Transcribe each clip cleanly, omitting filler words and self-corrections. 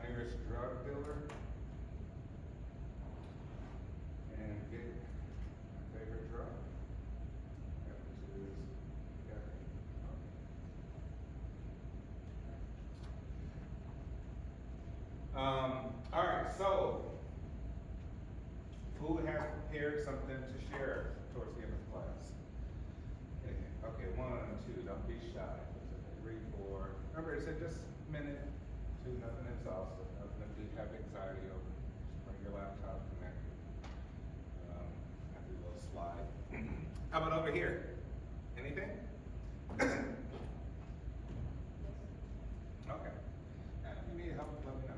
nearest drug dealer and get my favorite drug, which is heroin. All right, so who has prepared something to share towards the end of class? Okay, 1, 2, don't be shy. 3, 4. Remember, it said just a minute, 2, nothing exhaustive, nothing to have anxiety over. Just bring your laptop, connect it. Have your little slide. How about over here? Anything? Okay. If you need help, let me know.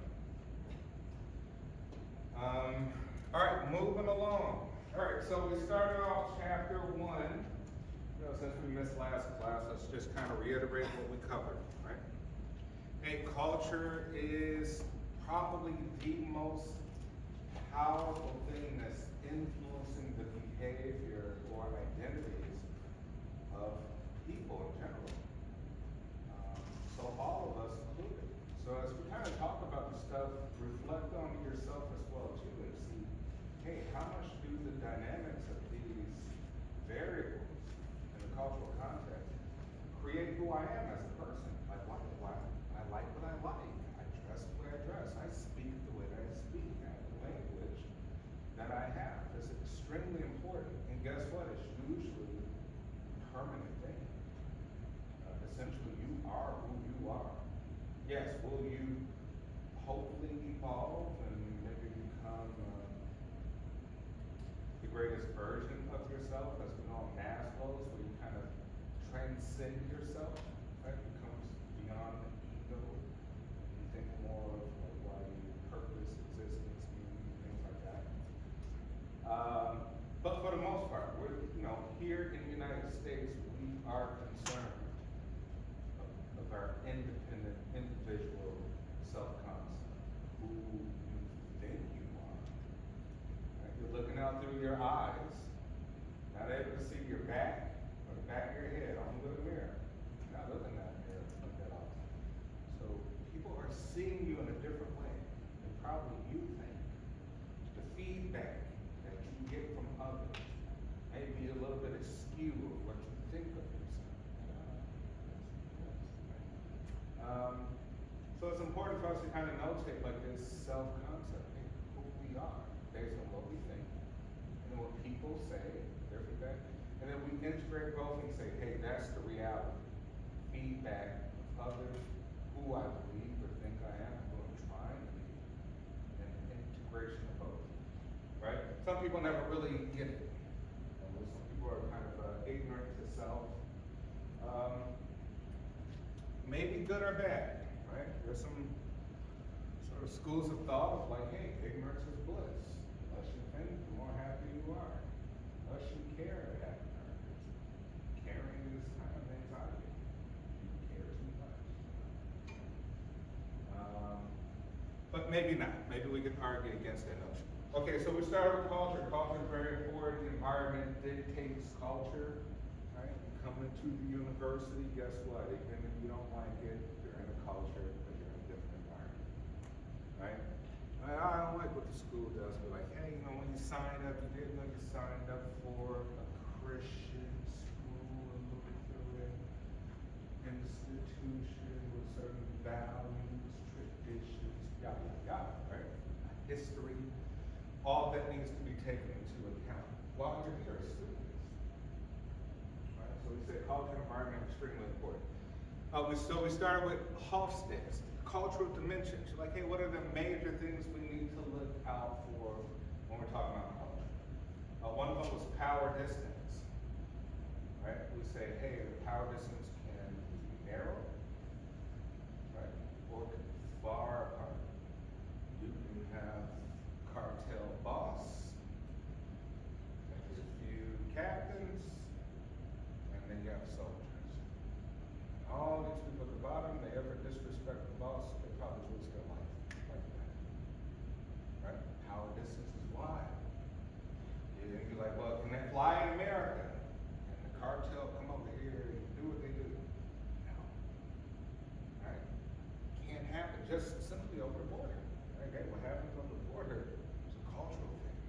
All right, moving along. All right, so we started off chapter 1. Since we missed last class, let's just kind of reiterate what we covered, right? A culture is probably the most powerful thing that's influencing the behavior or identities of people in general. So all of us included. So as we kind of talk about this stuff, reflect on yourself as well too and see, hey, how much do the dynamics of these variables in the cultural context create who I am as a person? Like why I like what I like, I dress the way I dress, I speak the way that I speak, I have the language that I have. It's extremely important. And guess what? It's usually a permanent thing. Essentially, you are who you are. Yes, will you hopefully evolve and maybe become the greatest version of yourself, as we know Maslow's, where you kind of transcend yourself, right? It becomes beyond the ego. You think more of like why your purpose, existence, meaning, things like that. But for the most part, we're, here in the United States, we are concerned of our independent, individual self-concept, who you think you are. Right? You're looking out through your eyes, not able to see your back or the back of your head, only with a mirror. You're not looking at a mirror like that all the time. So people are seeing you in a different way than probably you think. The feedback that you get from others may be a little bit askew of what you think of yourself. So it's important for us to kind of notate like this self-concept, who we are, based on what we think, and what people say, their feedback, and then we integrate both and say, hey, that's the reality. Feedback of others, who I believe or think I am, who I'm trying to be, and integration of both, right? Some people never really get it. Some people are kind of ignorant to self. Maybe good or bad, right? There's some sort of schools of thought of like, hey, ignorance is bliss. The less you think, the more happy you are. The less you care, the happier you are. Caring is kind of anxiety. You care too much. But maybe not. Maybe we can argue against that notion. Okay, so we started with culture. Culture is very important. The environment dictates culture. Right? You come into the university, guess what? Even if you don't like it, you're in a culture, but you're in a different environment. Right? I don't like what the school does, but like, hey, when you signed up, you didn't know you signed up for a Christian school, a Lutheran institution with certain values, traditions, yada, yada, yada, right? History, all that needs to be taken into account while you're here as students. Right? So we say culture and environment are extremely important. We started with Hofstede's cultural dimensions. Like, hey, what are the major things we need to look out for when we're talking about culture? One of them was power distance. Right? We say, hey, the power distance can be narrow, right? Or can be far apart. You can have cartel boss, maybe a few captains, and then you have soldiers. All these people at the bottom, they ever disrespect the boss, they probably lose their life like that. Right? Power distance is wide. You're gonna be like, well, can they fly in America? And the cartel come over here and do what they do? No. Right? Can't happen. Just simply a on the border is a cultural thing.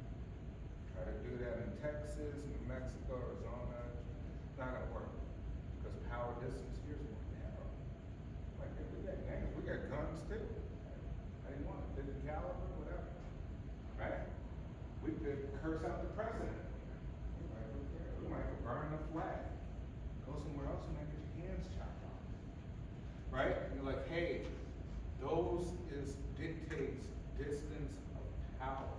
Try to do that in Texas, New Mexico, Arizona, not gonna work. Because power distance here is more narrow. Like, hey, we got gangs, we got guns too. I didn't want it, 50 caliber, whatever. Right? We could curse out the president. We might go burn the flag. Go somewhere else and might get your hands chopped off. Right? And you're like, hey, those dictates distance of power.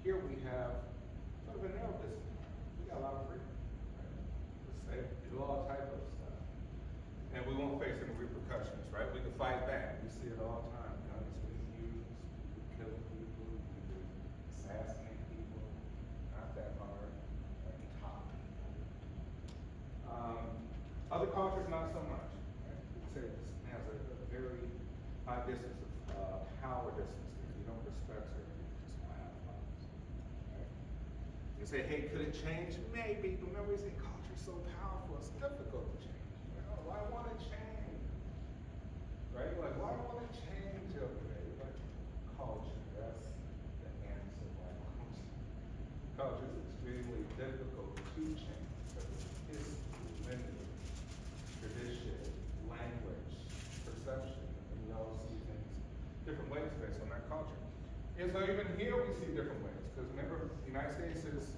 Here we have sort of a narrow distance. We got a lot of freedom. Right? Let's say, do all type of stuff. And we won't face any repercussions, right? We can fight back. We see it all the time. Guns being used, killing people, assassinate people. Not that hard. Right? Top people. Other cultures, not so much. Right? People say this has a very high distance of power distance. You don't respect certain people, just laugh about it. Right? You say, hey, could it change? Maybe, but remember we say culture's so powerful, it's difficult to change. You know, well, I want to change. Right? You're like, well, I want to change over there. You're like, culture, that's the answer. Right? Culture is extremely difficult to change because of history, lineage, tradition, language, perception, and we all see things different ways based on that culture. And so even here we see different ways, because remember, the United States is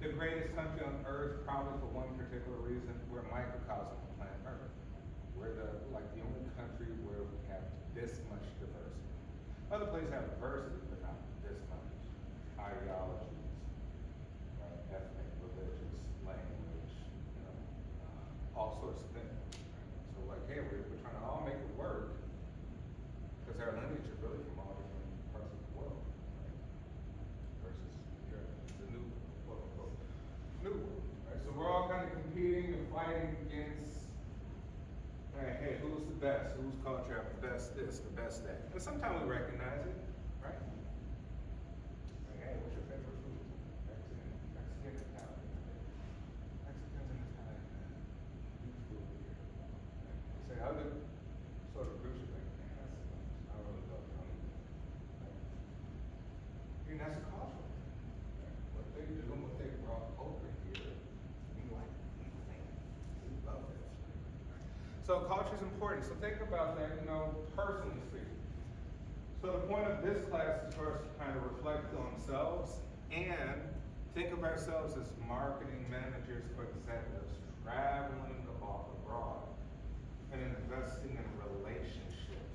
the greatest country on earth, probably for one particular reason. We're a microcosm of planet Earth. We're the only country where we have this much diversity. Other places have diversity, but not this much. Ideologies, right? Ethnic, religious, language, you know, all sorts of things. Right? So like, hey, we're trying to all make it work, because our lineage is really from all different parts of the world, right? Versus here, the new, quote unquote, new world, right? So we're all kind of competing and fighting against, hey, who's the best? Whose culture have the best this, the best that? But sometimes we recognize it, right? Like, hey, what's your favorite food? Mexican, Italian. Mexicans and Italian. New food here. Right? You say other sort of groups, you're like, man, that's I really love Tony. Right? And that's a cultural thing. Right? What they do and what they brought over here, we like, we love that. So culture is important. So think about that, you know, personally speaking. So the point of this class is for us to kind of reflect on ourselves and think of ourselves as marketing managers or executives traveling abroad and investing in relationships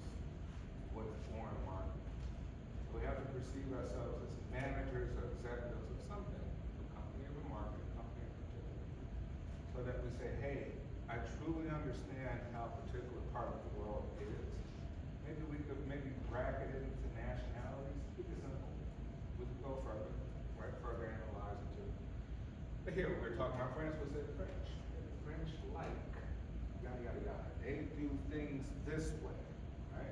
with foreign markets. We have to perceive ourselves as managers or executives of something, a company or a market, a company in particular, so that we say, hey, I truly understand how a particular part of the world is. Maybe we could bracket it into nationalities. Keep it simple. We could go further, right? Further analyze it too. But here we're talking about French. We said French. French like yada yada yada. They do things this way, right?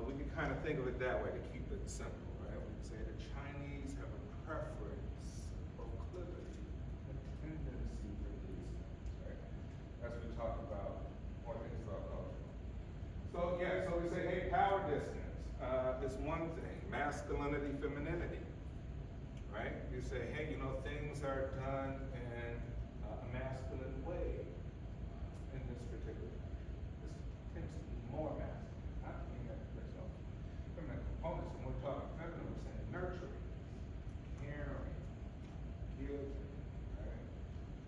We can kind of think of it that way to keep it simple, right? We can say the Chinese have a preference, a proclivity, a tendency for these things, right? As we talk about more things about culture. So yeah, so we say, hey, power distance is one thing. Masculinity, femininity, right? You say, hey, you know, things are done in a masculine way in this particular. This tends to be more masculine. Not mean that there's no feminine components. When we're talking feminine, we're saying nurturing, caring, giving, right?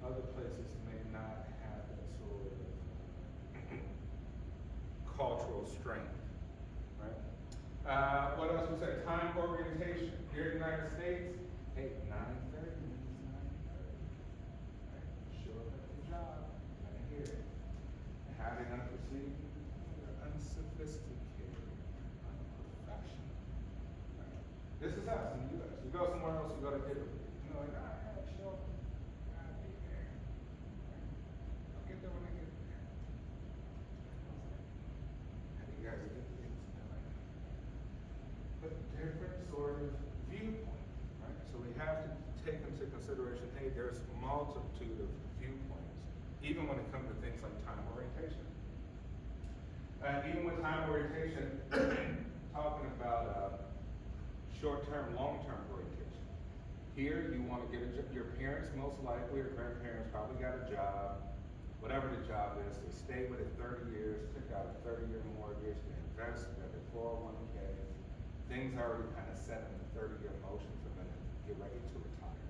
Other places may not have that sort of cultural strength, right? What else we say? Time orientation. Here in the United States, hey, 9:30 means 9:30. Right? Show up at the job, right here. How they gonna perceive you? You're unsophisticated, unprofessional. Right? This is us in the U.S. You go somewhere else, you go to Italy. You know, like, show up. Gotta be there. Right? I'll get there when I get there. How do you guys do things in LA? But different sort of viewpoint, right? So we have to take into consideration, hey, there's a multitude of viewpoints, even when it comes to things like time orientation. Even with time orientation, talk talking about short-term, long-term orientation. Here, you want to get a job. Your parents, most likely, or grandparents, probably got a job, whatever the job is. They stay with it 30 years, took out a 30-year mortgage, they invest in their 401k. Things are already kind of set in the 30-year motion for them to get ready to retire.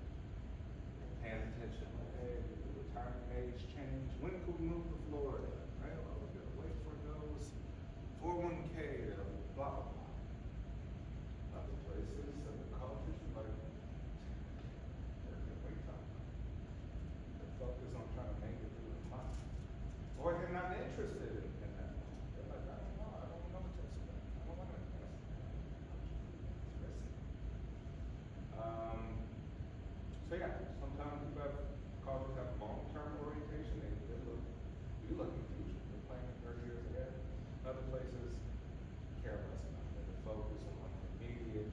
They're paying attention, like, hey, the retirement age change. When could we move to Florida? Right? Well, we're going to wait for those 401k to blah, blah, blah. Other places, other cultures, like, they're going to wait time. They're focused on trying to make it through the month. Or they're not interested in that. They're like, I don't know, I don't know what to expect. I don't want to invest. It's risky. So yeah, sometimes people have cultures have long-term orientation. They look, you look in the future. They're planning 30 years ahead. Other places care less about that. They're focused on the immediate.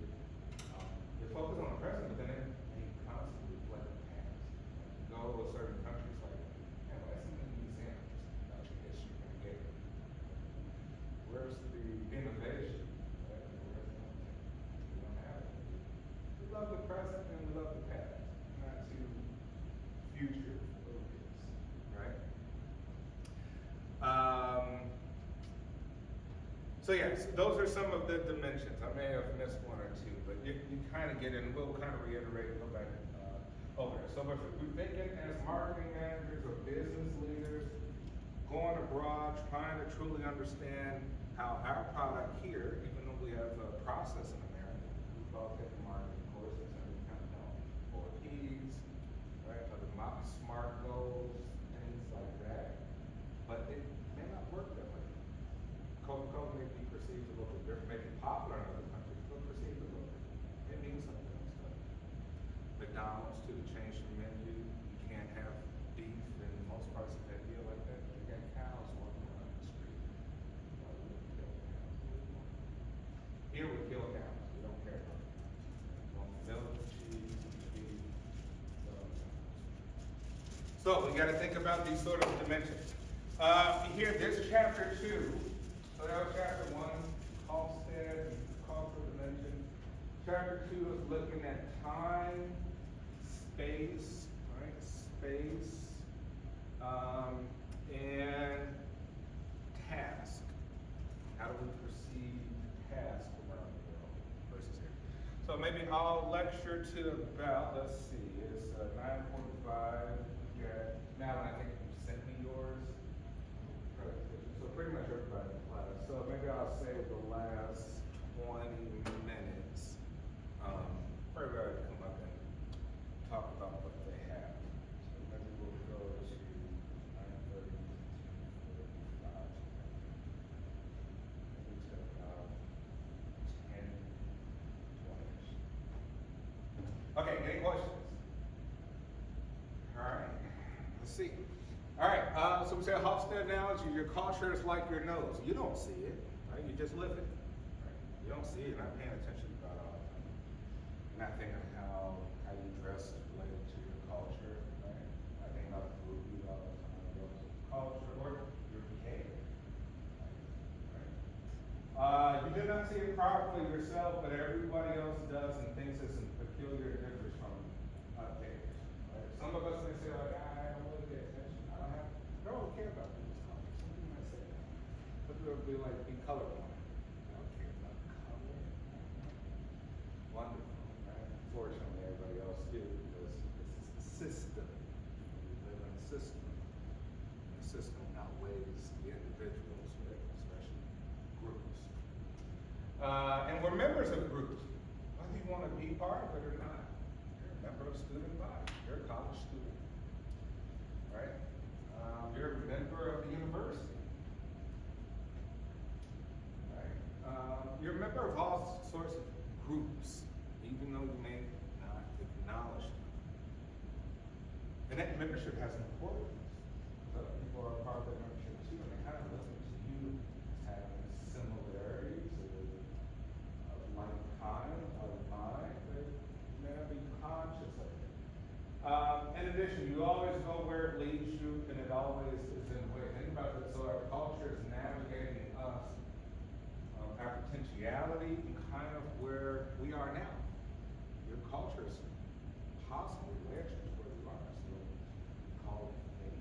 They're focused on the present, but then they constantly reflect the past. Like you go to a certain country, it's like, man, why isn't there a museum about your history and data? Where's the innovation? Right? Where's the we don't have it. We love the present and we love the past. Not too future focused, right? So yes, those are some of the dimensions. I may have missed one or two, but you kind of get in, we'll kind of reiterate and go back over there. So if we're thinking as marketing managers or business leaders, going abroad, trying to truly understand how our product here, even though we have a process in America, we've all taken marketing courses and we kind of know 4 Ps, right? Other SMART goals, things like that. But it may not work that way. Coca-Cola may be perceived a little bit different, may be popular in other countries, but perceived a little bit. It means something else. McDonald's, to change the menu, you can't have beef in most parts of India like that. You got cows walking around the street. Why would we kill cows? Here we kill cows. We don't care about cows. We want milk, cheese, beef. So we got to think about these sort of dimensions. Here, this chapter 2. So that was chapter 1, Halstead and cultural dimensions. Chapter 2 is looking at time, space, right? Space, and task. How do we perceive task around the world versus here? So maybe I'll lecture to about, let's see, it's 9:45. We got, Madeline, I think you sent me yours. So pretty much everybody in class. So maybe I'll say the last 20 minutes for everybody to come up and talk about what they have. So maybe we'll go to 9:30 to 45. Maybe to about 10, 20-ish. Okay, any questions? All right, let's see. All right, so we say a Hofstede analogy, your culture is like your nose. You don't see it, right? You just live it. Right? You don't see it, you're not paying attention about it all the time. You're not thinking how you dress is related to your culture, right? I think about food you eat all the time, culture, or your behavior. Right? You did not see it properly yourself, but everybody else does and thinks it's peculiar and different from theirs. Right? Some of us may say, like, I don't really pay attention. I don't care about people's colors. Some people might say that. Some people will be like, be colorblind. I don't care about color. Wonderful, right? Fortunately, everybody else do, because it's a system. We live in a system. And the system outweighs the individuals, right? Especially groups. And we're members of groups. Whether you want to be part of it or not. You're a member of student body. You're a college student. Right? You're a member of the university. Right? You're a member of all sorts of groups, even though you may not acknowledge them. And that membership has importance. Other people are part of that membership too, and they kind of listen to you as having similarities of like kind, of mind, but you may not be conscious of it. In addition, you always go where it leads you, and it always is in a way. Think about it. So our culture is navigating us after potentiality and kind of where we are now. Your culture is possibly lectures where you are, so call it fate,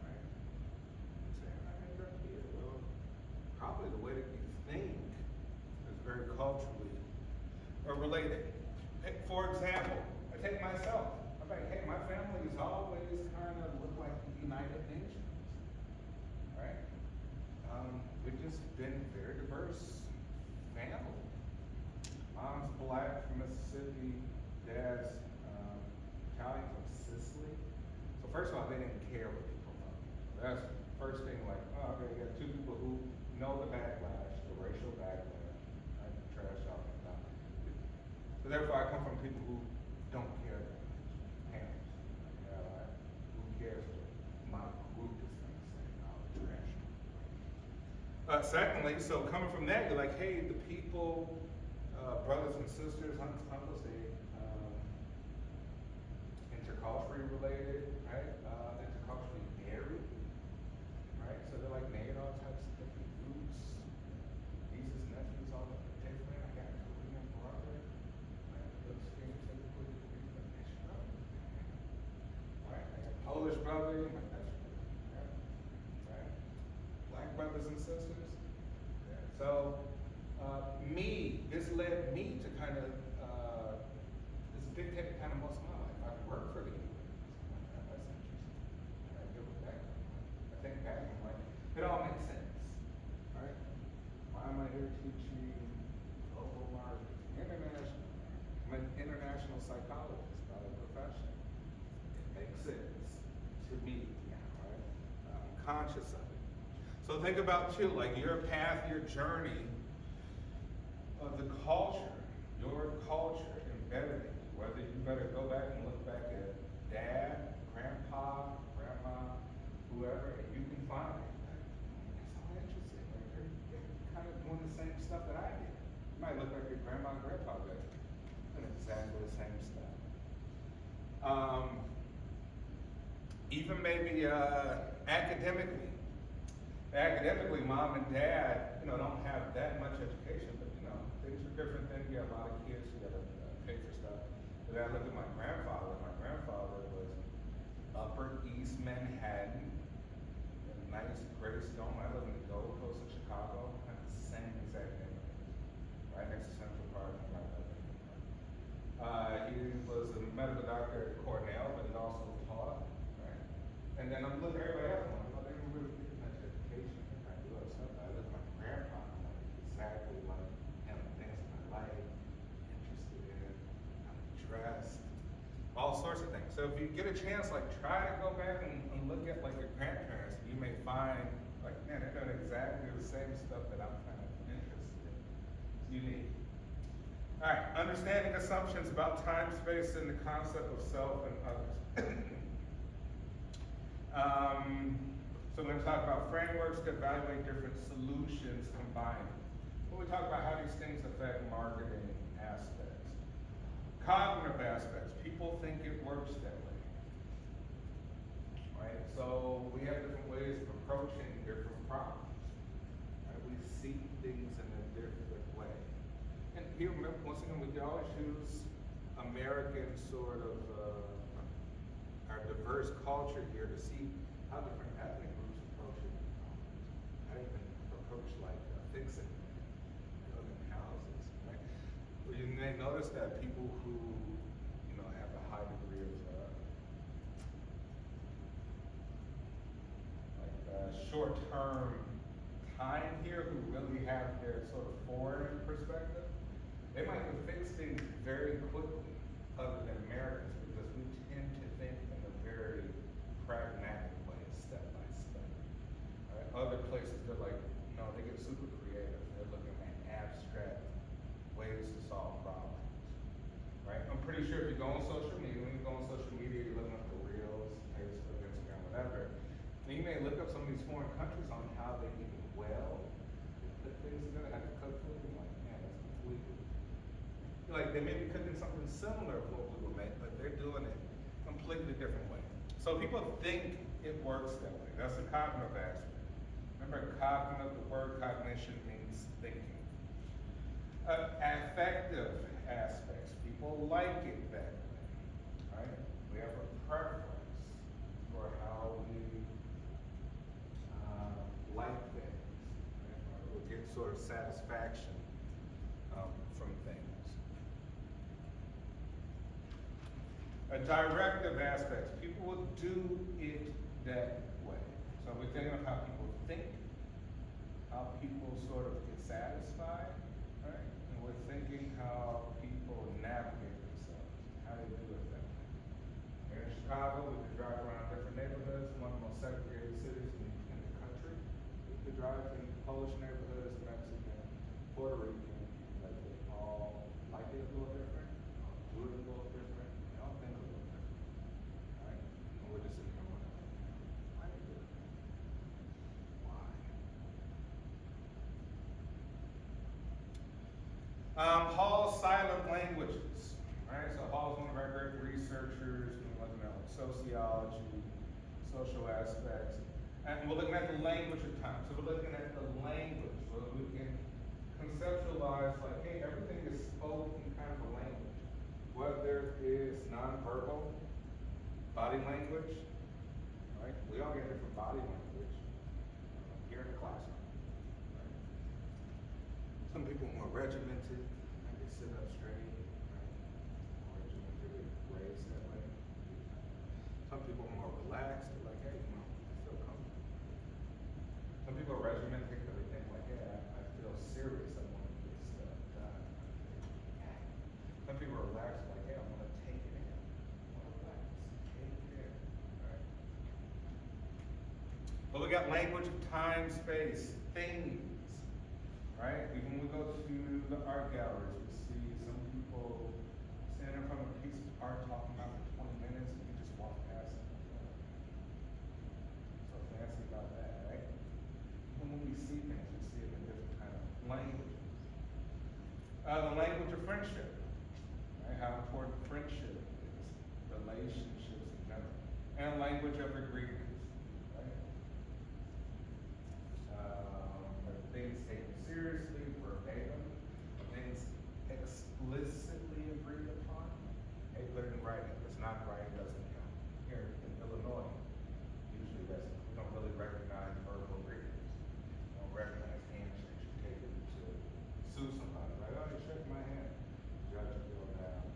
right? You say, I ended up here. Well, probably the way that you think is very culturally related. For example, I take myself. I'm like, hey, my family's always kind of looked like the United Nations, right? We've just been very diverse family. Mom's black from Mississippi, dad's Italian from Sicily. So first of all, they didn't care what people thought. That's the first thing, like, oh, okay, you got two people who know the backlash, the racial backlash, right? The trash talking about. So therefore, I come from people who don't care that much. Parents, who cares what my group is going to say about trash? Secondly, so coming from that, you're like, hey, the people, brothers and sisters, aunts, uncles, they interculturally related, right? Interculturally married, right? So they're like married all types of different groups, nieces, nephews, all that. Hey, man, I got a Korean brother, right? Looks stereotypically Korean, right? I got a Polish brother, my best friend, right? Black brothers and sisters. Yeah. So, this led me to kind of, this dictated kind of most of my life. I worked for the U.S. That's interesting. I go back. I think back and I'm like, it all makes sense, right? Why am I here teaching global marketing, international? I'm an international psychologist by profession. It makes sense to me now, right? I'm conscious of it. So think about you, like your path, your journey of the culture, your culture embedded in you, whether you better go back and look back at dad, grandpa, grandma, whoever, and you can find it. It's all interesting. Like they're kind of doing the same stuff that I did. You might look like your grandma and grandpa did. Doing exactly the same stuff. Even maybe academically. Academically, mom and dad, don't have that much education, but things are different. Then you have a lot of kids who gotta pay for stuff. But then I look at my grandfather. My grandfather was Upper East Manhattan, a nice Greystone. I live in the Gold Coast of Chicago. I have the same exact neighborhood, right next to Central Park and right there. He was a medical doctor at Cornell, but he also taught, right? And then I'm looking at everybody else. I'm like, they didn't really get much education. I do other stuff. I look at my grandpa. I'm like, exactly like him. Things in my life, interested in, I'm dressed, all sorts of things. So if you get a chance, like try to go back and look at like your grandparents, you may find like, man, they're doing exactly the same stuff that I'm kind of interested in. It's unique. All right, understanding assumptions about time, space, and the concept of self and others. So we're going to talk about frameworks to evaluate different solutions combined. When we talk about how these things affect marketing aspects. Cognitive aspects, people think it works that way. Right? So we have different ways of approaching different problems. Right? We see things in a different way. And here, once again, we can always use American sort of, our diverse culture here to see how different ethnic groups approach it. How even approach like fixing building houses, right? Well, you may notice that people who, have a high degree of short-term time here, who really have their sort of foreign perspective, they might have fixed things very quickly, other than Americans, because we tend to think in a very pragmatic way, step by step. Right? Other places, they're like, they get super creative. They're looking at abstract ways to solve problems. Right? I'm pretty sure if you go on social media, when you go on social media, you're looking up the Reels, Facebook, Instagram, whatever, and you may look up some of these foreign countries on how they eat well, they put things together, how to cook food, and like, man, that's completely. Like they may be cooking something similar to what we would make, but they're doing it completely different way. So people think it works that way. That's the cognitive aspect. Remember, cognitive, the word cognition means thinking. people like it that way, right? We have a preference for how we like things, right? Or we get sort of satisfaction from things. A directive aspect, people will do it that way. So we're thinking of how people think, how people sort of get satisfied, right? And we're thinking how people navigate themselves, how they do it that way. Here in Chicago, we could drive around different neighborhoods, one of the most segregated cities in the country. We could drive in Polish neighborhoods, Mexican, Puerto Rican, like they all like it a little different, do it a little different, they all think a little different, right? And we're just sitting here wondering, why they do it? Why? Hall's silent languages, right? So Hall's one of our great researchers, we're looking at like sociology, social aspects, and we're looking at the language of time. So we're looking at the language, so that we can conceptualize like, hey, everything is spoken kind of a language, whether it's nonverbal, body language, right? We all get different body language here in the classroom. Right? Some people are more regimented, and they sit up straight, right? More regimented, raised that way. Some people are more relaxed, they're like, hey, I feel comfortable. Some people are regimented because they think like, hey, I feel serious, I want to get stuff done. Some people are relaxed, like, hey, I want to take it in. I want to relax, take it in, right? But we got language of time, space, things, right? Even when we go to the art galleries, we see some people standing in front of a piece of art talking about it for 20 minutes, and you just walk past them. So fancy about that, right? Even when we see things, we see it in different kind of language. The language of friendship, right? How important friendship is, relationships in general, and language of agreements, right? Things taken seriously, verbatim, things explicitly agreed upon. Hey, put it in writing. If it's not in writing, it doesn't count. Here in Illinois, usually we don't really recognize verbal agreements. We don't recognize handshakes. You take it to sue somebody, right? Oh, you shook my hand. Judge will go down.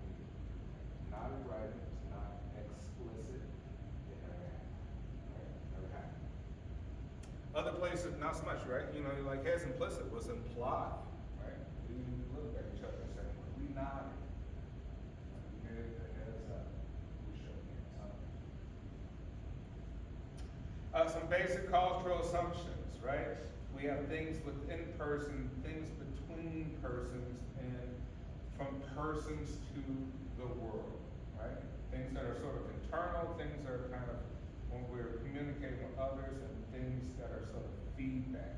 Not in writing, it's not explicit. It never happened. Right? Never happened. Other places, not so much, right? You know, like as implicit was implied, right? We looked at each other and said, we nodded. We gave the heads up. We shook hands. Some basic cultural assumptions, right? We have things within person, things between persons, and from persons to the world, right? Things that are sort of internal, things that are kind of when we're communicating with others, and things that are sort of feedback,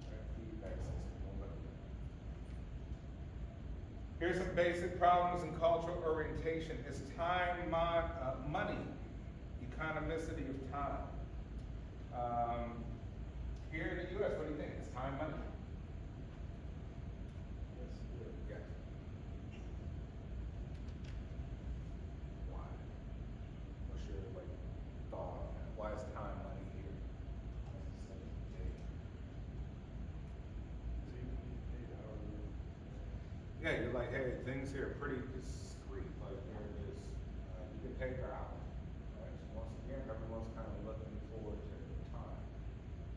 right? Feedback system. We'll look at that. Here's some basic problems in cultural orientation. Is time money? Economicity of time. Here in the U.S., what do you think? Is time money? Yes, good. Yes. Why? What's your thought on that? Why is time money here? Yeah, you're like, hey, things here are pretty discreet. Like they're just you get paid per hour. Right? So once again, everyone's kind of looking forward to the time.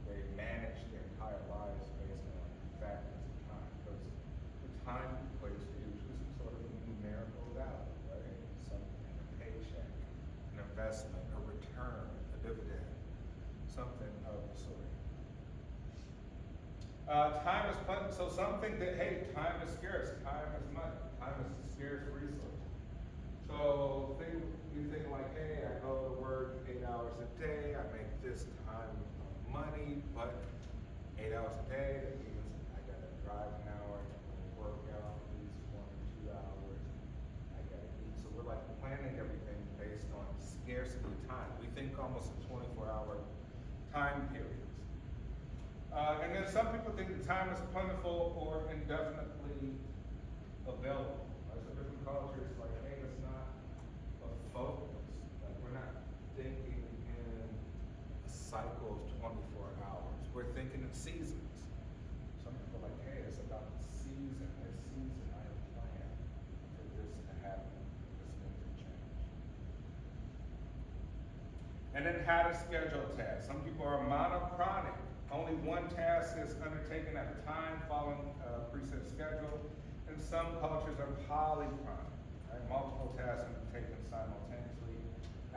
They manage their entire lives based on factors of time. Because the time equates to usually some sort of numerical value, right? Something, a paycheck, an investment, a return, a dividend, something of the sort. Time is plenty, so some think that, hey, time is scarce, time is money, time is a scarce resource. So you think like, hey, I go to work 8 hours a day, I make this time of money, but 8 hours a day, that means I gotta drive an hour, I gotta work out at least 1 or 2 hours, I gotta eat. So we're like planning everything based on scarcity of time. We think almost in 24-hour time periods. And then some people think the time is plentiful or indefinitely available. There's a different cultures, like, hey, it's not a focus. Like, we're not thinking in a cycle of 24 hours. We're thinking in seasons. Some people are like, hey, it's about the season. This season I have planned for this to happen, this thing to change. And then how to schedule tasks. Some people are monochronic. Only one task is undertaken at a time following a preset schedule. And some cultures are polychronic, right? Multiple tasks undertaken simultaneously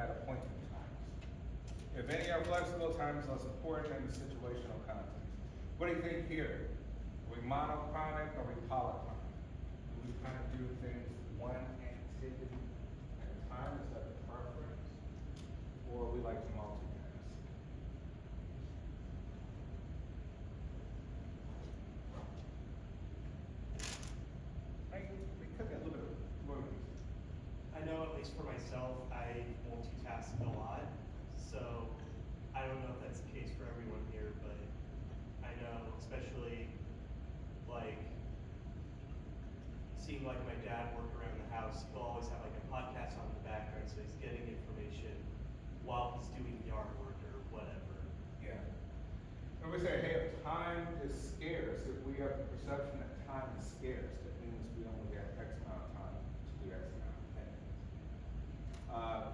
at appointed times. If any are flexible, time is less important than the situational context. What do you think here? Are we monochronic or are we polychronic? Do we kind of do things one activity at a time? Is that a preference? Or we like to multitask? Right? It could be a little bit of fluency. I know, at least for myself, I multitask a lot, so I don't know if that's the case for everyone here, but I know, especially like seeing like my dad work around the house, he'll always have like a podcast on in the background, so he's getting information while he's doing yard work or whatever. Yeah. And we say, hey, if time is scarce, if we have the perception that time is scarce, that means we only have X amount of time to do X amount of things.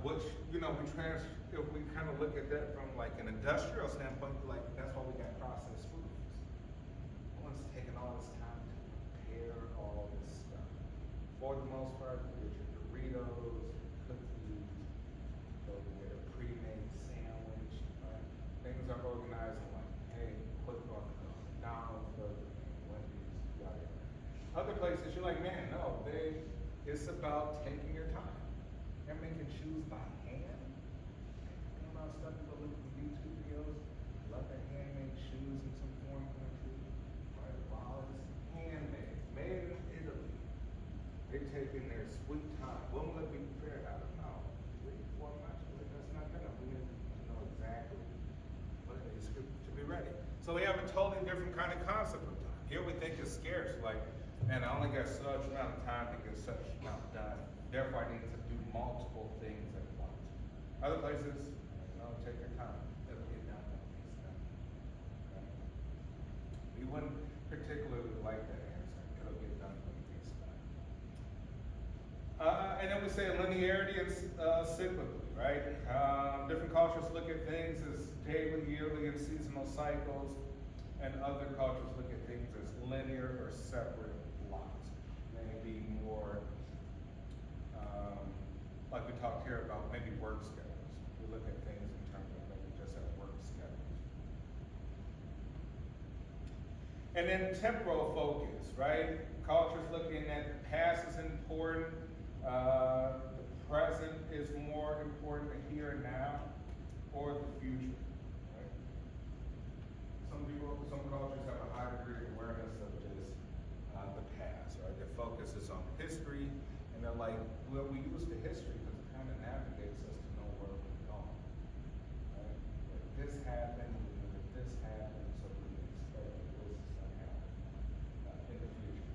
Which, if we kind of look at that from like an industrial standpoint, like that's why we got processed foods. No one's taking all this time to prepare all this stuff. For the most part, you get your Doritos, cookies, go get a pre-made sandwich, right? Things are organized and like, hey, quick on McDonald's, Burger King, Wendy's, yada yada. Other places, you're like, man, no, it's about taking your time. They're making shoes by hand. You know, stuff people look at YouTube videos, love their handmade shoes in some foreign country, right? Wow, it's handmade, made in Italy. They're taking their sweet time. When will it be prepared? I don't know. 3, 4 months? But that's not gonna. We need to know exactly what it is to be ready. So we have a totally different kind of concept of time. Here we think it's scarce, like, man, I only got such amount of time to get such amount done. Therefore, I need to do multiple things at once. Other places, take your time. It'll get done when it's done. Okay? We wouldn't particularly like that answer. It'll get done when it's done. And then we say linearity and cyclically, right? Different cultures look at things as daily, yearly, and seasonal cycles, and other cultures look at things as linear or separate blocks. Maybe more, like we talked here about maybe work schedules. We look at things in terms of maybe just as work schedules. And then temporal focus, right? Cultures looking at the past is important, the present is more important than here and now, or the future, right? Some cultures have a high degree of awareness of just the past, right? Their focus is on history, and they're like, well, we use the history because it kind of navigates us to know where we're going, right? If this happened, if this happened, so we can expect that this is going to happen in the future.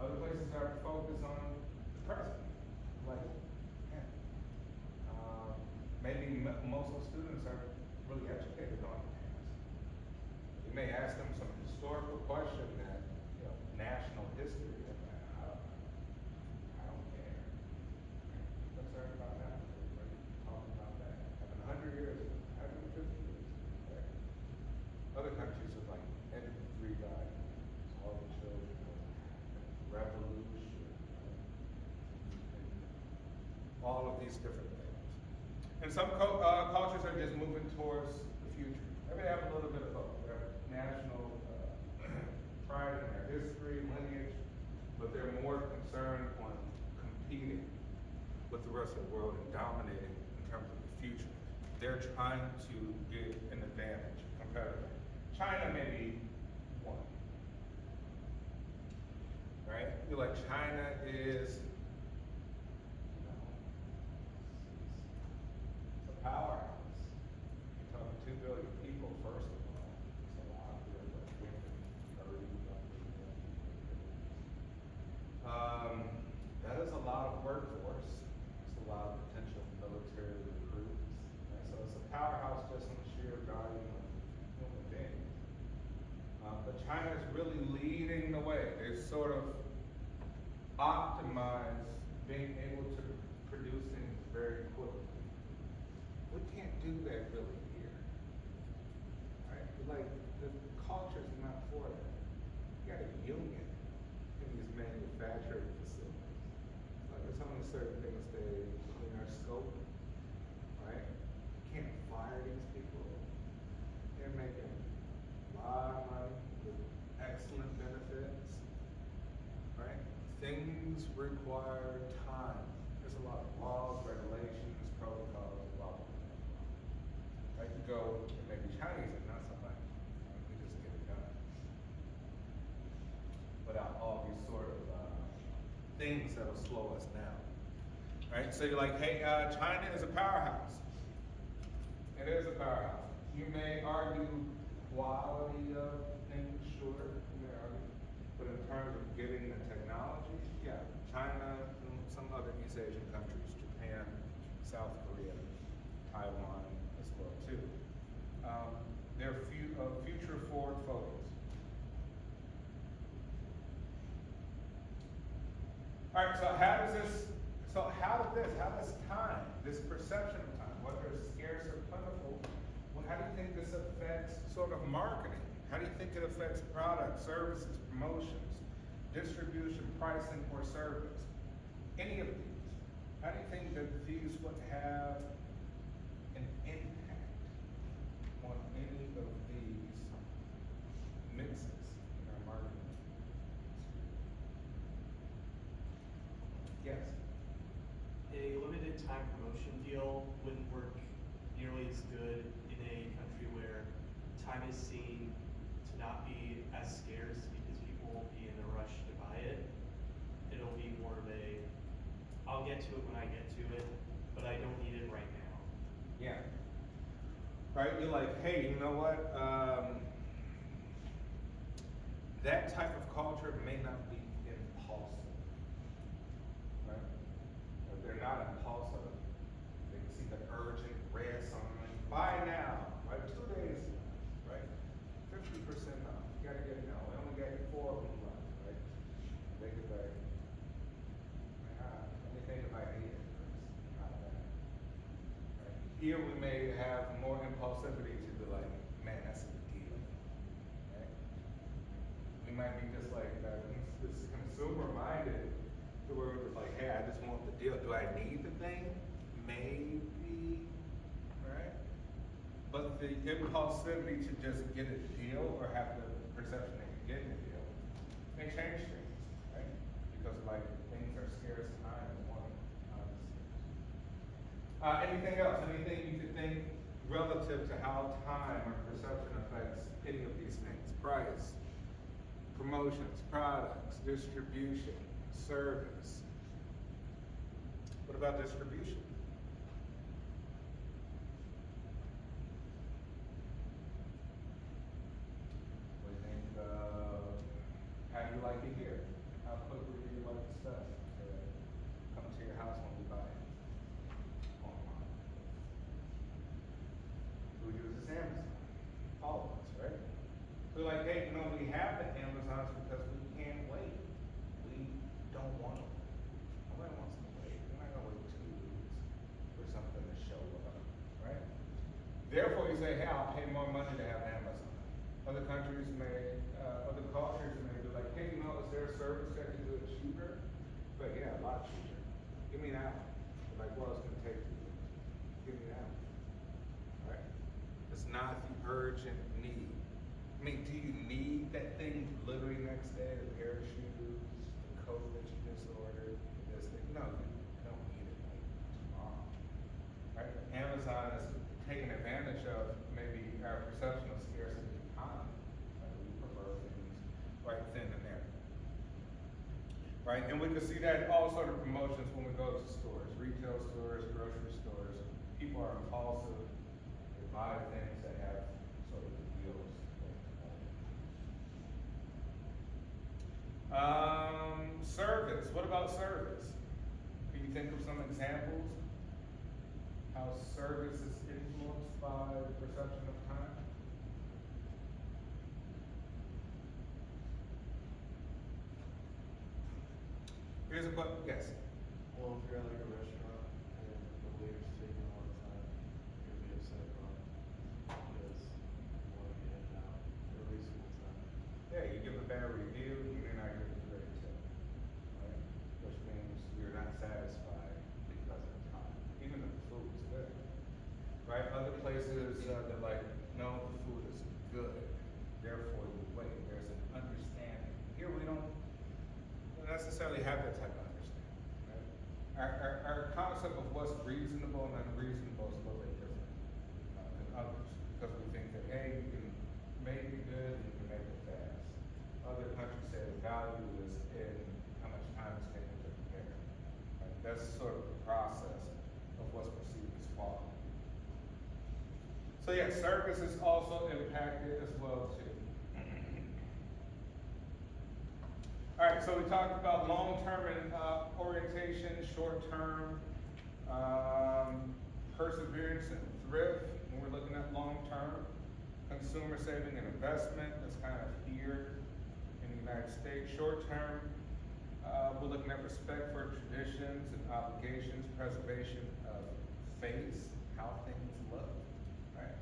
Other places are focused on the present, like, yeah. Maybe most of the students are really educated on the past. You may ask them some historical question that, national history, and I don't care. Concerned about that. Everybody talking about that. Having 100 years, 150 years. Okay? Other countries are like ended the 3 guys, all the children, revolution, all of these different things. And some cultures are just moving towards the future. They have a little bit of both. They have national pride in their history, lineage, but they're more concerned on competing with the rest of the world and dominating in terms of the future. They're trying to get an advantage competitively. China may be one, right? I feel like China is, it's a powerhouse. You're talking 2 billion people, first of all. It's a lot. They're like 30, that is a lot of work. sort of optimize being able to produce things very quickly. We can't do that really here. Right? Like, the culture's not for that. You got a union in these manufacturing facilities. Like, there's only certain things they put in our scope, right? You can't fire these people. They're making a lot of money with excellent benefits, right? Things require time. There's a lot of laws, regulations, protocols, blah, blah, blah, blah. Right? You go, and maybe Chinese and not somebody. Right? We just get it done. Without all these sort of things that'll slow us down. Right? So you're like, hey, China is a powerhouse. It is a powerhouse. You may argue quality of things, sure, you may argue. But in terms of getting the technology, yeah, China, and some other East Asian countries, Japan, South Korea, Taiwan as well too. They're future forward focused. All right, so how does time, this perception of time, whether it's scarce or plentiful, how do you think this affects sort of marketing? How do you think it affects products, services, promotions, distribution, pricing, or service? Any of these. How do you think that these would have an impact on any of these mixes in our marketing? Yes. A limited time promotion deal wouldn't work nearly as good in a country where time is seen to not be as scarce because people won't be in a rush to buy it. It'll be more of a, I'll get to it when I get to it, but I don't need it right now. Yeah. Right, you're like, hey, you know what? That type of culture may not be impulsive. Right? If they're not impulsive, they can see the urgent red sign, buy now, right? 2 days, right? 50% off. You gotta get it now. We only got 4 of them left, right? They could be like, let me think if I need it first. Not that. Right? Here we may have more impulsivity to be like, man, that's a deal. Right? We might be just like this consumer minded to where we're just like, hey, I just want the deal. Do I need the thing? Maybe, right? But the impulsivity to just get a deal or have the perception that you're getting a deal may change things, right? Because like things are scarce, time is one. Anything else? Anything you could think relative to how time or perception affects any of these things? Price, promotions, products, distribution, service. What about distribution? What do you think? How do you like it here? How quickly do you like the stuff to come to your house when you buy it? Online. Who uses Amazon? All of us, right? So like, hey, we have the Amazons because we can't wait. We don't want to. Nobody wants to wait. We're not gonna wait 2 weeks for something to show up, right? Therefore, you say, hey, I'll pay more money to have Amazon. Other countries may, other cultures may be like, hey, is there a service that can do it cheaper? But yeah, a lot cheaper. Give me that one. Like, well, it's gonna take 2 weeks. Give me that one. Right? It's not the urgent need. I mean, do you need that thing literally next day, the pair of shoes, the coat that you just ordered, this thing? No, you don't need it like tomorrow. Right? Amazon is taking advantage of maybe our perception of scarcity of time. Right? We prefer things right then and there. Right? And we can see that in all sort of promotions when we go to stores, retail stores, grocery stores. People are impulsive. They buy things that have sort of deals. Service. What about service? Can you think of some examples? How service is influenced by the perception of time? Here's a question, yes. Well, if you're at like a restaurant and the waiter's taking all the time, you're gonna be upset about it because you wanna get in and out, they're wasting the time. Yeah, you give a bad review, you're not giving a great tip, right? Which means you're not satisfied because of the time, even if the food is good. Right, other places, they're like, no, the food is good, therefore you wait, there's an understanding. Here we don't necessarily have that type of understanding, right? Our concept of what's reasonable and unreasonable is a little bit different than others, because we think that, hey, you can make it good, you can make it fast. Other countries say the value is in how much time it's taken to prepare. Right? That's sort of the process of what's perceived as quality. So yeah, service is also impacted as well too. All right, so we talked about long-term and orientation, short-term, perseverance and thrift, when we're looking at long-term, consumer saving and investment, that's kind of here in the United States. Short-term, we're looking at respect for traditions and obligations, preservation of face, how things look, right?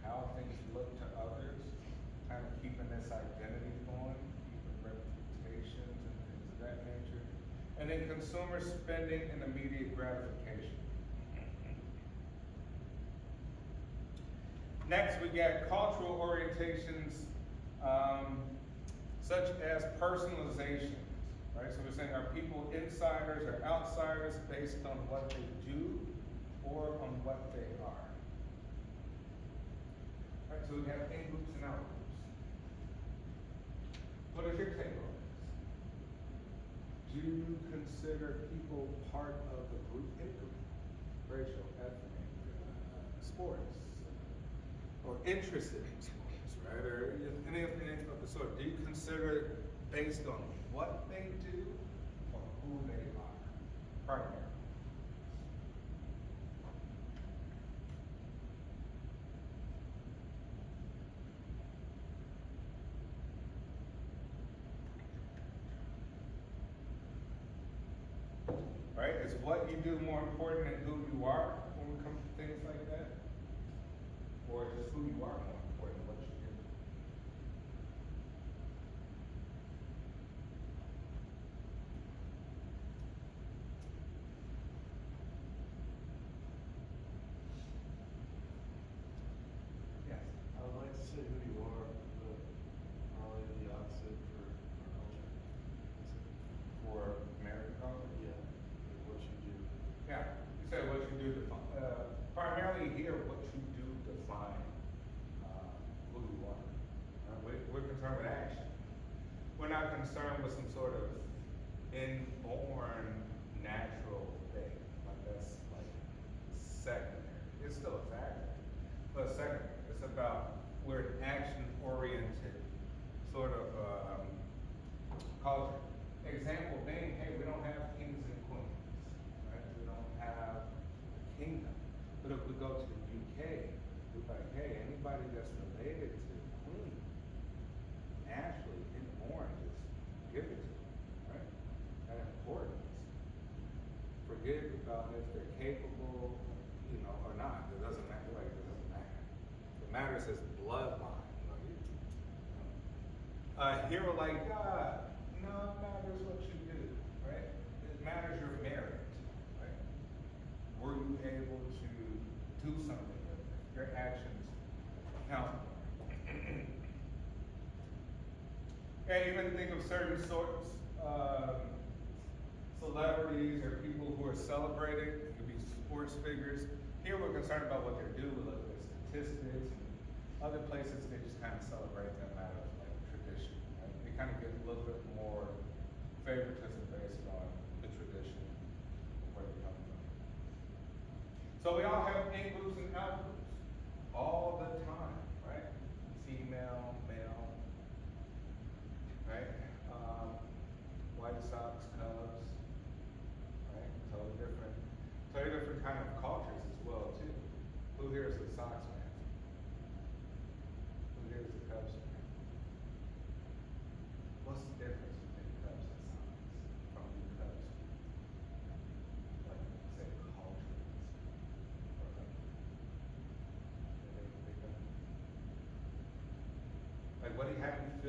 How things look to others, kind of keeping this identity going, keeping reputations and things of that nature. And then consumer spending and immediate gratification. Next, we got cultural orientations, such as personalization, right? So we're saying, are people insiders or outsiders based on what they do or on what they are? Right, so we have in groups and out groups. What is your take on this? Do you consider people part of the group, in group, racial, ethnic, sports, or interested in sports, right? Or anything of the sort. Do you consider it based on what they do or who they are, primarily? Right? Is what you do more important than who you are when it comes to things like that? Or is who you are more important than what you do? Yes. I would like to say who you are, but probably the opposite for our culture. For American culture? Yeah, like what you do. Yeah, you said what you do define, primarily here, what you do define, who you are. We're concerned with action. We're not concerned with some sort of inborn natural thing, like that's like secondary. It's still a factor, but secondary. It's about, we're an action-oriented sort of, culture. Example being, hey, we don't have kings and queens, right? We don't have a kingdom. But if we go to the UK, we're like, hey, anybody that's related to the queen, naturally, inborn, just give it to them, right? That importance. Forget about if they're capable, you know, or not. It doesn't matter, like, it doesn't matter. What matters is bloodline. A hero like God, no, it matters what you do, right? It matters your merit, right? Were you able to do something with it? Your actions count. And even think of certain sorts of celebrities or people who are celebrated. It could be sports figures. Here we're concerned about what they do. We look at statistics. Other places they just kind of celebrate them out of like tradition. Right? They kind of get a little bit more favoritism based on the tradition of where they come from. So we all have in groups and out groups all the time, right? Female, male, right? White Sox, Cubs, right? Totally different kind of cultures as well too. Who here is a Sox fan? Who here is a Cubs fan? What's the difference between Cubs and Sox from the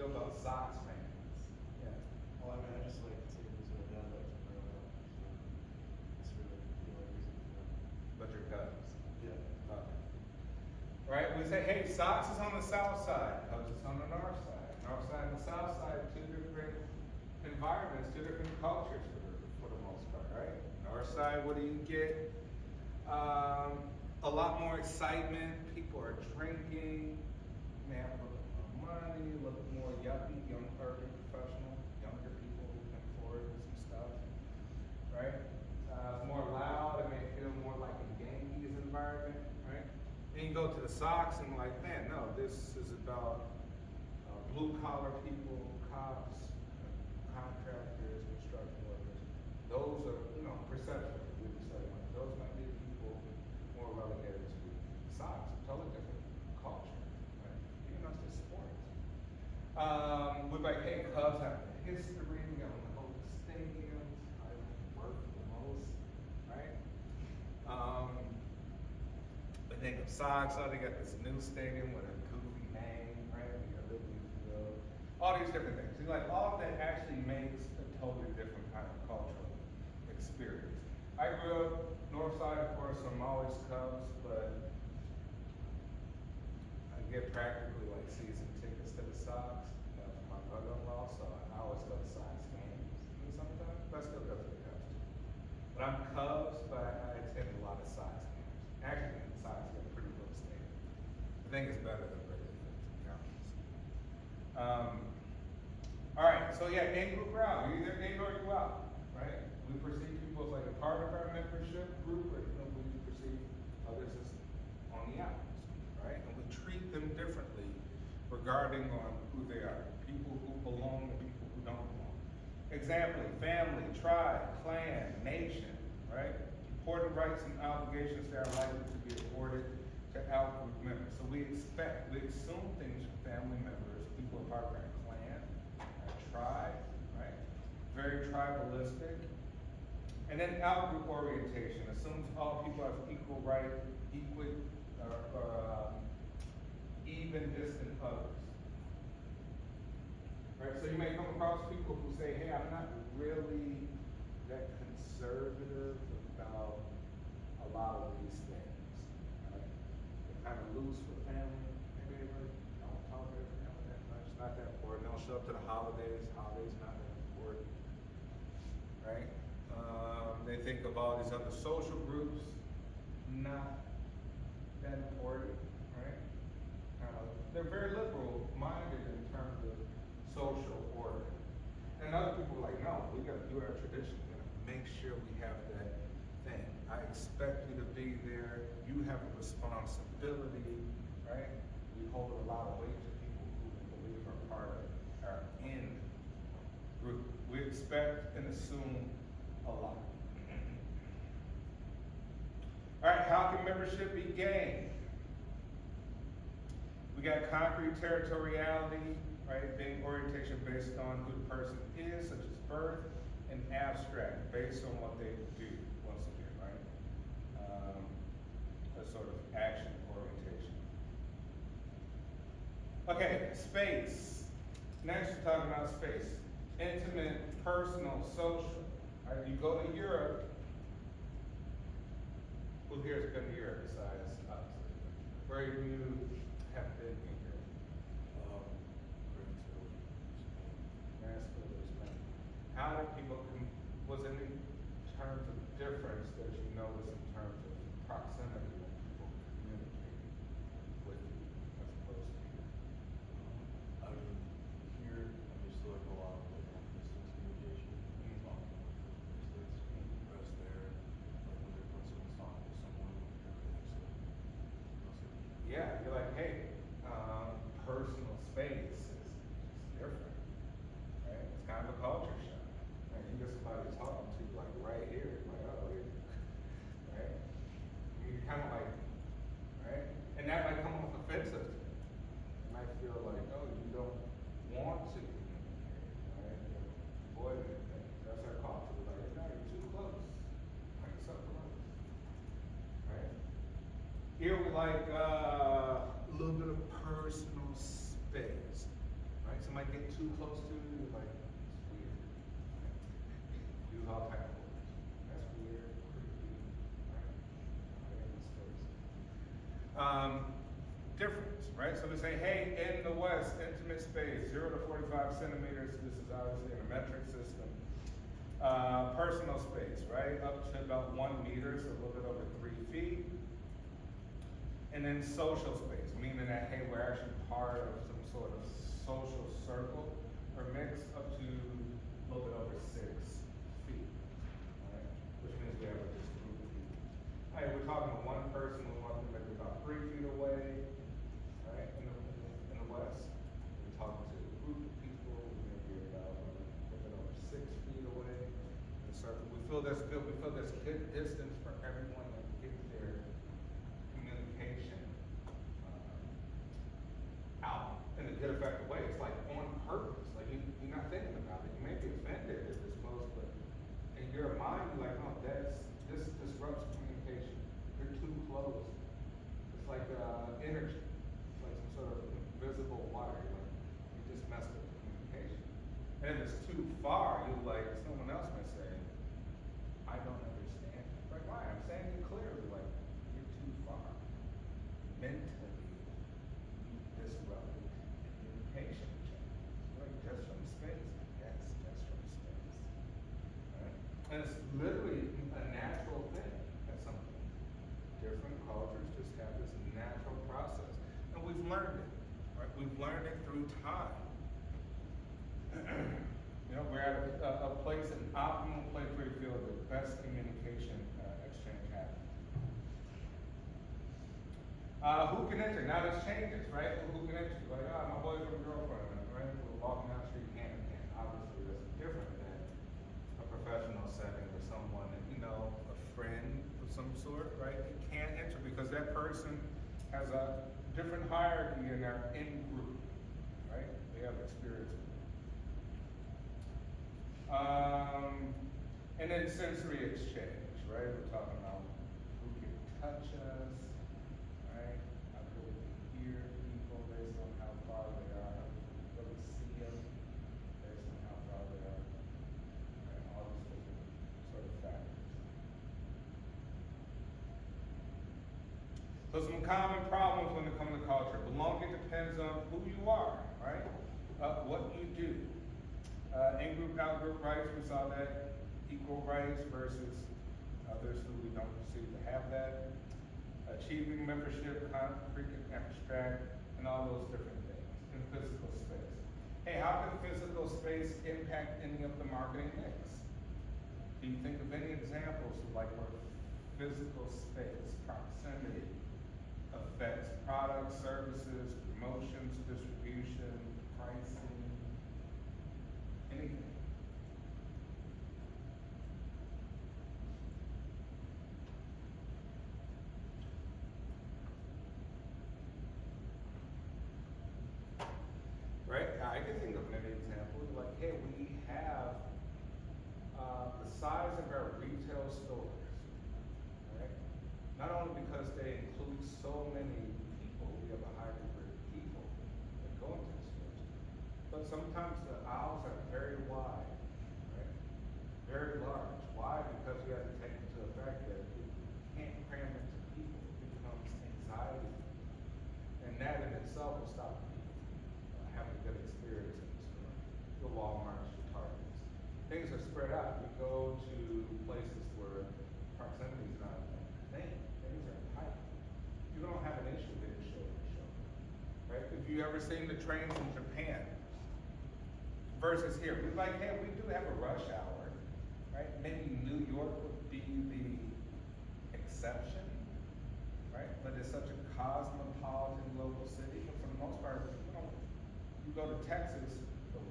feel about Sox fans? Yeah. Well, I mean, I just like the team who's my dad likes to grow up, so it's really the only reason for it. But your Cubs. Yeah. Okay. Right, we say, hey, Sox is on the south side, Cubs is on the north side. North side and the south side, two different environments, two different cultures for the most part, right? North side, what do you get? A lot more excitement, people are drinking, may have a little bit more money, a little bit more yuppie, young urban professional, younger people who can afford some stuff, right? It's more loud, it may feel more like a Yankees environment, right? Then you go to the Sox and like, man, no, this is about blue collar people, cops, contractors, construction workers. Those are, perception, we would say, like, those might be people more relegated to Sox, totally different culture, right? Even though it's just sports. We're like, hey, Cubs have history, we got one of the oldest stadiums, I work the most, right? But then the Sox, they got this new stadium with a goofy name, right? We got Liberty Field, all these different things. See, like, all of that actually makes a totally different kind of cultural experience. I grew up north side, of course, so I'm always Cubs, but I get practically like season tickets to the Sox for my brother-in-law, so I always go to Sox games in the summertime, but I still go to the Cubs too. But I'm Cubs, but I attend a lot of Sox games. Actually, the Sox get a pretty little stadium. I think it's better than regular counties. All right, so yeah, in-group crowd, you either in or you out, right? We perceive people as like a part of our membership group, or we perceive others as on the outs, right? And we treat them differently regarding on who they are. People who belong and people who don't belong. Example, family, tribe, clan, nation, right? Important rights and obligations that are likely to be afforded to out-group members. So we assume things from family members, people are part of our clan, our tribe, right? Very tribalistic. And then out-group orientation assumes all people have equal right, even distant others. Right, so you may come across people who say, hey, I'm not really that conservative about a lot of these things. Right? They're kind of loose with family, maybe they really don't talk to their family that much, not that important. They don't show up to the holidays, not that important. Right? They think of all these other social groups, not that important, right? They're very liberal minded in terms of social order. And other people are like, no, we gotta do our tradition, we gotta make sure we have that thing. I expect you to be there, you have a responsibility, right? We hold a lot of weight to people who we believe are part of our in group. We expect and assume a lot. All right, how can membership be gained? We got concrete territoriality, right? Being orientation based on who the person is, such as birth, and abstract, based on what they do, once again, right? A sort of action orientation. Okay, space. Next, we're talking about space. Intimate, personal, social. Right? You go to Europe. Who here has been to Europe besides us? Where you have been in Europe? Spain. How do people, was any terms of difference that you notice in terms of proximity when people communicate with you as opposed to here? I mean, here, I'm used to like a lot of like long distance communication, talking long distance, whereas there, like when someone's talking to someone, Yeah, you're like, hey, personal space is different, right? It's kind of a culture shock. Right? You get somebody talking to you like right here, like, oh, yeah. Right? You're kind of like, right? And that might come off offensive to you. You might feel like, oh, you don't want to communicate, right? Avoid anything. That's our culture. We're like, no, you're too close. Make yourself close. Right? Here we like a little bit of personal space, right? Somebody get difference, right? So we say, hey, in the West, intimate space, 0 to 45 centimeters, this is obviously in a metric system. Personal space, right, up to about 1 meter, so a little bit over 3 feet. And then social space, meaning that, hey, we're actually part of some sort of social circle or mix up to a little bit over 6 feet, right? Which means we have this group of people. Hey, we're talking to one person, we want them to be about 3 feet away, right, in the West. We're talking to a group of people, we may be about a little bit over 6 feet away in the circle. We feel that's good, we feel that's good distance for everyone to get their communication out in a good effective way. It's like on purpose, like you're not thinking about it. You may be offended if it's close, but in your mind, you're like, oh, this disrupts communication. You're too close. It's like energy. It's like some sort of invisible wire. Like you just messed with communication. And if it's too far, you like someone else may say, I don't understand. Like why? I'm saying it clearly. Like you're too far. Mentally, you disrupted communication chain. Like just from space. Yes, just from space. Right? And it's literally a natural thing at some point. Different cultures just have this natural process. And we've learned it. Right? We've learned it through time. You know, we're at a place, an optimal place where you feel the best communication exchange happens. Who can enter? Now this changes, right? Who can enter? Like, my boyfriend and girlfriend, right? We're walking down the street hand in hand. Obviously, that's different than a professional setting or someone, you know, a friend of some sort, right? It can't enter because that person has a different hierarchy in their in-group, right? They have experience. And then sensory exchange, right? We're talking about who can touch us, right? How good we can hear people based on how far they are, how good we see them based on how far they are, right? All these different sort of factors. So some common problems when it comes to culture. Belonging depends on who you are, right? What you do. In-group, out-group rights, we saw that. Equal rights versus others who we don't perceive to have that. Achieving membership, concrete and abstract, and all those different things in physical space. Hey, how can physical space impact any of the marketing mix? Do you think of any examples of like where physical space, proximity, affects products, services, promotions, distribution, pricing, anything? Right? I can think of many examples. Like, hey, we have the size of our retail stores, right? Not only because they include so many people, we have a high degree of people that go into the stores, but sometimes the aisles are very wide, right? Very large. Why? Because we have to take into effect that we can't cram into people. It becomes anxiety. And that in itself will stop people from having a good experience in the store. Your Walmarts, your Targets. Things are spread out. You go to places where proximity is not a thing. Things are tight. You don't have an issue getting shoulder to shoulder. Right? If you ever seen the trains in Japan versus here, we're like, hey, we do have a rush hour, right? Maybe New York would be the exception, right? But it's such a cosmopolitan local city, but for the most part, you go to Texas, the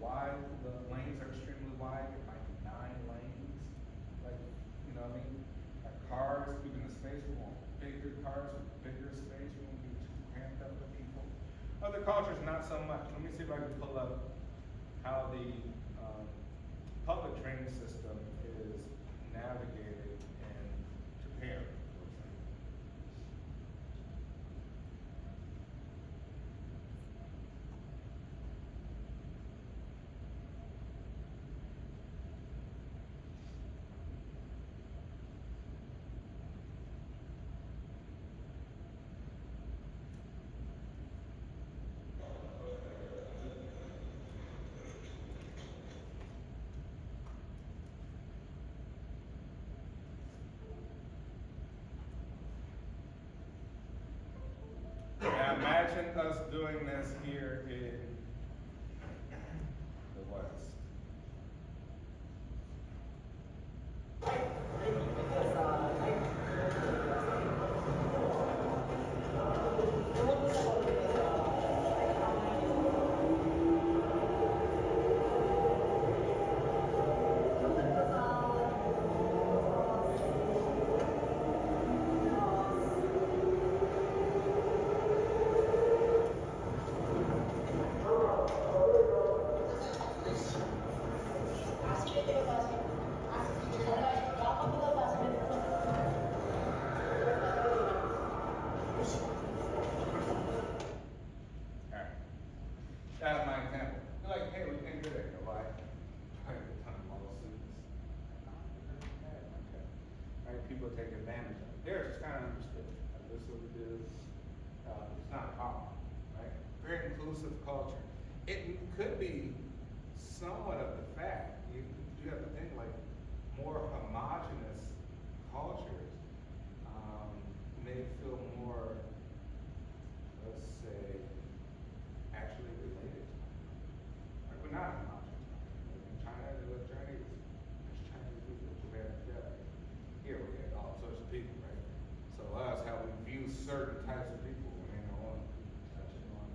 lanes are extremely wide, like 9 lanes. Like, you know what I mean? Our cars, even the space, we want bigger cars with bigger space, we won't be too cramped up with people. Other cultures, not so much. Let me see if I can pull up how the public train system is navigated in Japan, for example. imagine us doing this here in the West. Alright. That's my example. They're like, hey, we can't do that. You know why? I have a ton of lawsuits. Okay. Right, people take advantage of it. They're just kind of understood. Like, this is what we do. It's not a problem, right? Very inclusive culture. It could be somewhat of the fact. You have to think like more homogenous cultures may feel more, let's say, actually related. Like we're not homogenous. In China, there were Chinese. There's Chinese people, Japan, Japanese. Here we get all sorts of people, right? So us, how we view certain types of people, we may not want to be touching on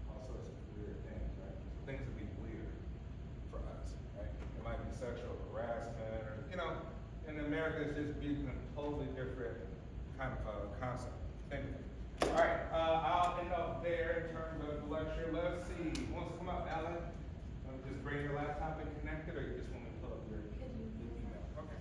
all sorts of weird things, right? So things would be weird for us, right? It might be sexual harassment, or in America it's just be a totally different kind of concept. Thank you. All right, I'll end up there in terms of the lecture. Let's see, who wants to come up, Alan? Just bring your laptop and connect it, or you just want me to pull up your email? Okay.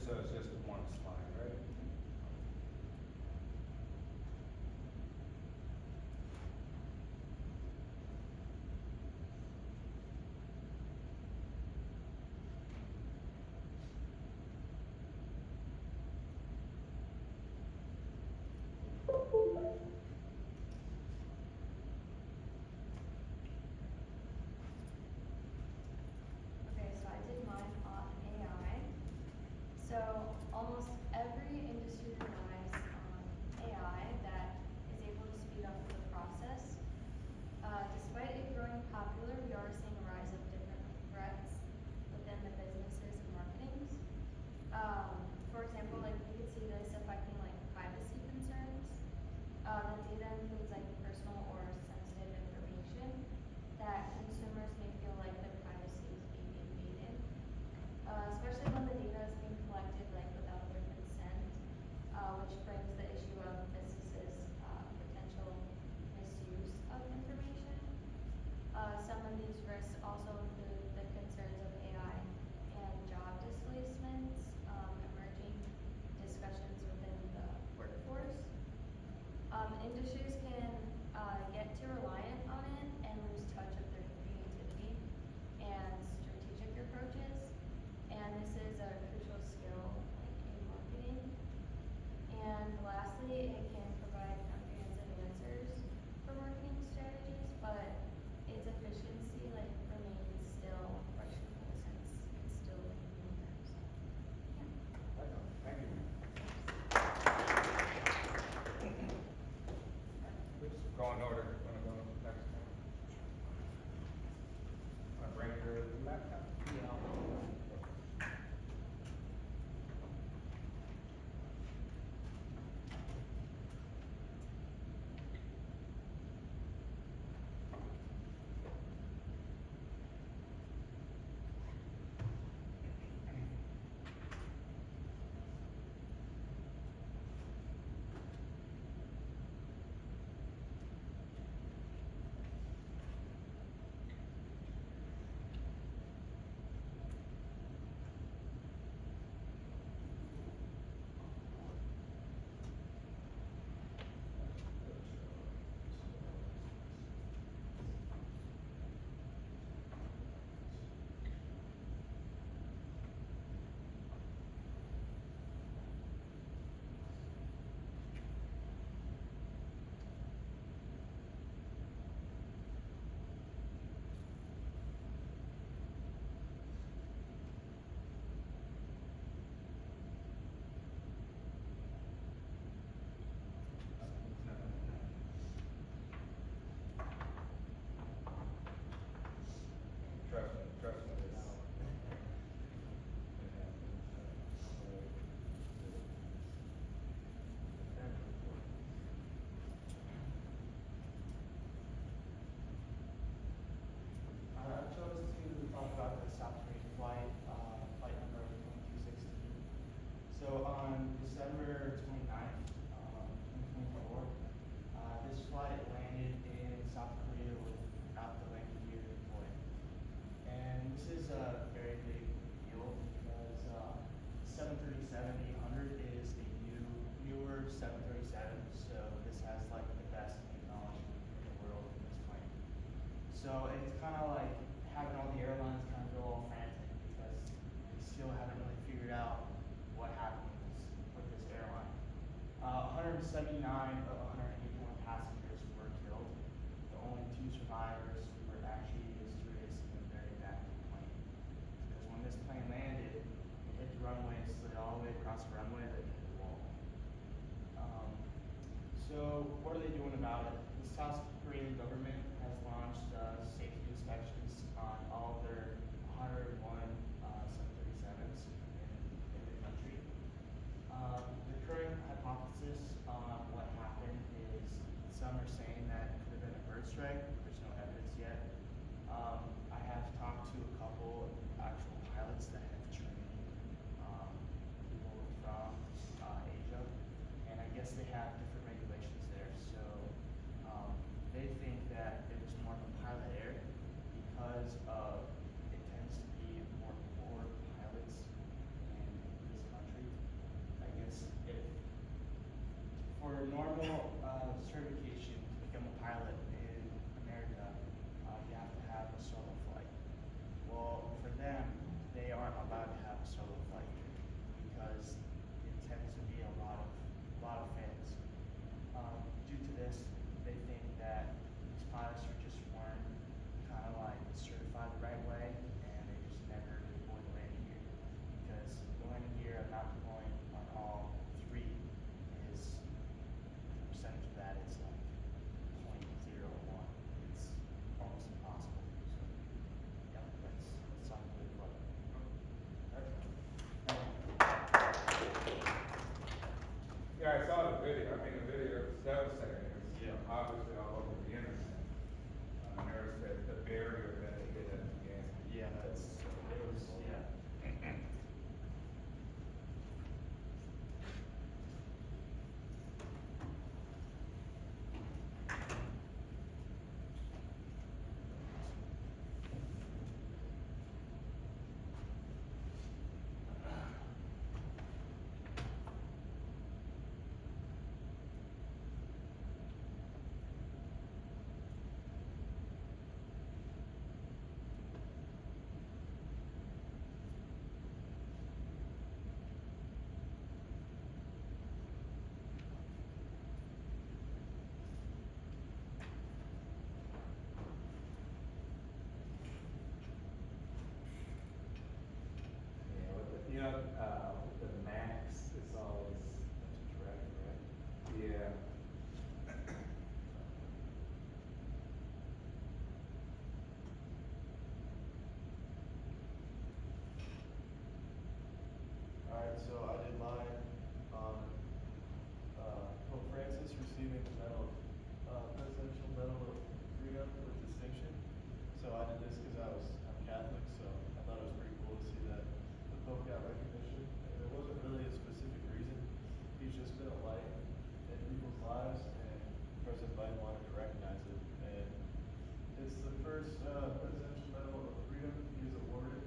So it's just one slide, right? Okay, so I did mine on AI. So almost every industry relies on AI that is able to speed up the process. Despite it growing popular, we are seeing a rise of different threats within the businesses and marketings. For example, like we could see this affecting like privacy concerns. The data includes like personal or sensitive information that consumers may feel like their privacy is being invaded. Especially when the data is being collected like without their consent, which brings the issue of businesses' potential misuse of information. Some of these risks also include the concerns of AI and job displacements, emerging discussions within the workforce. Industries can get too reliant on it and lose touch of their creativity and strategic approaches. And this is a crucial skill like in marketing. And lastly, it can provide comprehensive answers for marketing strategies, but its efficiency like remains still questionable since it's still new there. So, yeah. Thank you. Let's go in order. Wanna go next? So it's kind of like having all the airlines kind of go all frantic because they still haven't really figured out what happened with this airline. 179 of 181 passengers were killed. The only 2 survivors were actually the stewardess in the very back of the plane. Because when this plane landed, it hit the runway, slid all the way across the runway, then hit the wall. So what are they doing about it? The South Korean government has launched safety inspections on all of their 101 737s in the country. The current hypothesis on what happened is some are saying that it could have been a bird strike. There's no evidence yet. I have talked to a couple actual pilots that have trained people from Asia, and I guess they have different regulations there. So they think that it was more of a pilot error because of it tends to be more poor pilots in this country. I guess if for normal certification to become a pilot in America, you have to have a solo flight. Well, for them, they aren't allowed to have a solo flight because it tends to be a lot of fails. Due to this, they think that these pilots just weren't kind of like certified the right way, and they just never deployed the landing gear. Because the landing gear of not deploying on all 3 is the percentage of that is like 0.01. It's almost impossible. So yeah, that's something to look. Yeah, I saw the video. I mean, the video was devastating. It was, you know, obviously all over the internet. There's the barrier that they hit at the end. Yeah, it was, yeah. With the Max, it's always that's a drag, right? Yeah. Alright, so I did mine on Pope Francis receiving the medal, Presidential Medal of Freedom with distinction. So I did this because I'm Catholic, so I thought it was pretty cool to see that the Pope got recognition. And there wasn't really a specific reason. He's just been a light in people's lives, and President Biden wanted to recognize it. And it's the first Presidential Medal of Freedom he was awarded,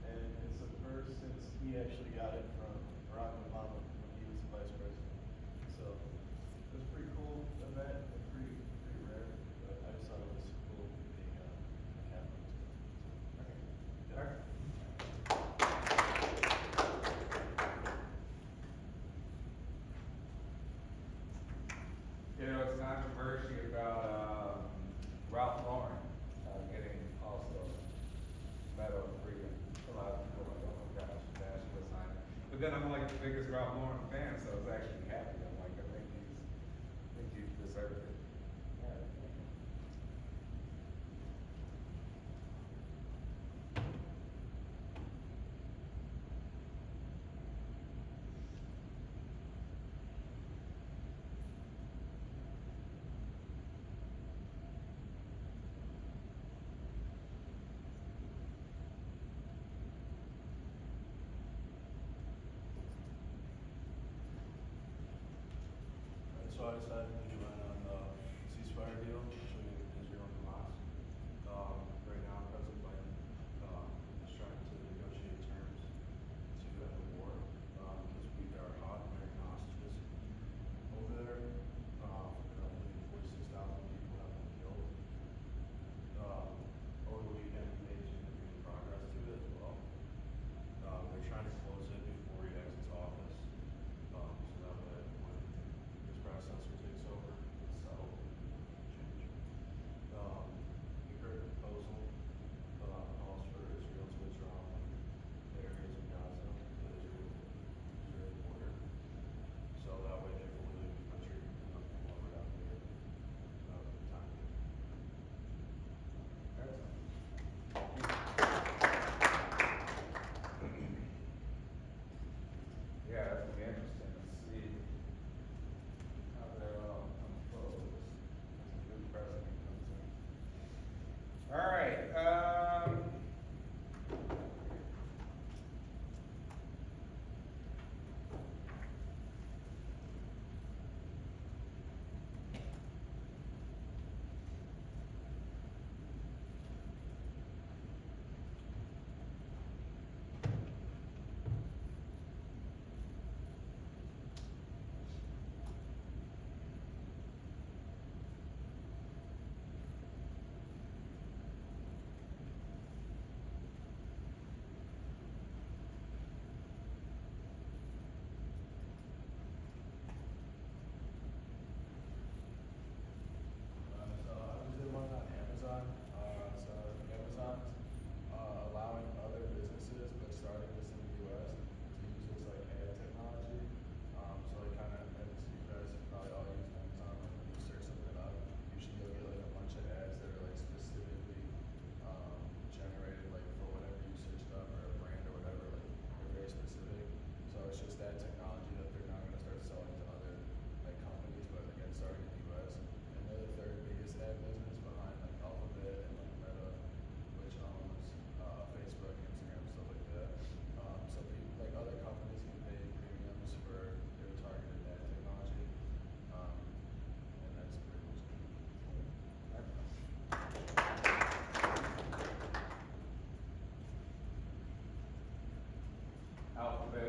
and it's the first since he actually got it from Barack Obama when he was the vice president. So it was a pretty cool event and pretty rare, but I just thought it was cool being a Catholic. All right. You know, it's controversy about Ralph Lauren getting also Medal of Freedom. A lot of people are like, oh my gosh, national sign. But then I'm like the biggest Ralph Lauren fan, so I was actually happy. I'm like, I think he deserved it. So I decided to do mine on the ceasefire deal between Israel and Hamas. Right now, President Biden is trying to negotiate terms to end the war because there are American hostages over there. I believe 46,000 people have been killed. Alphabet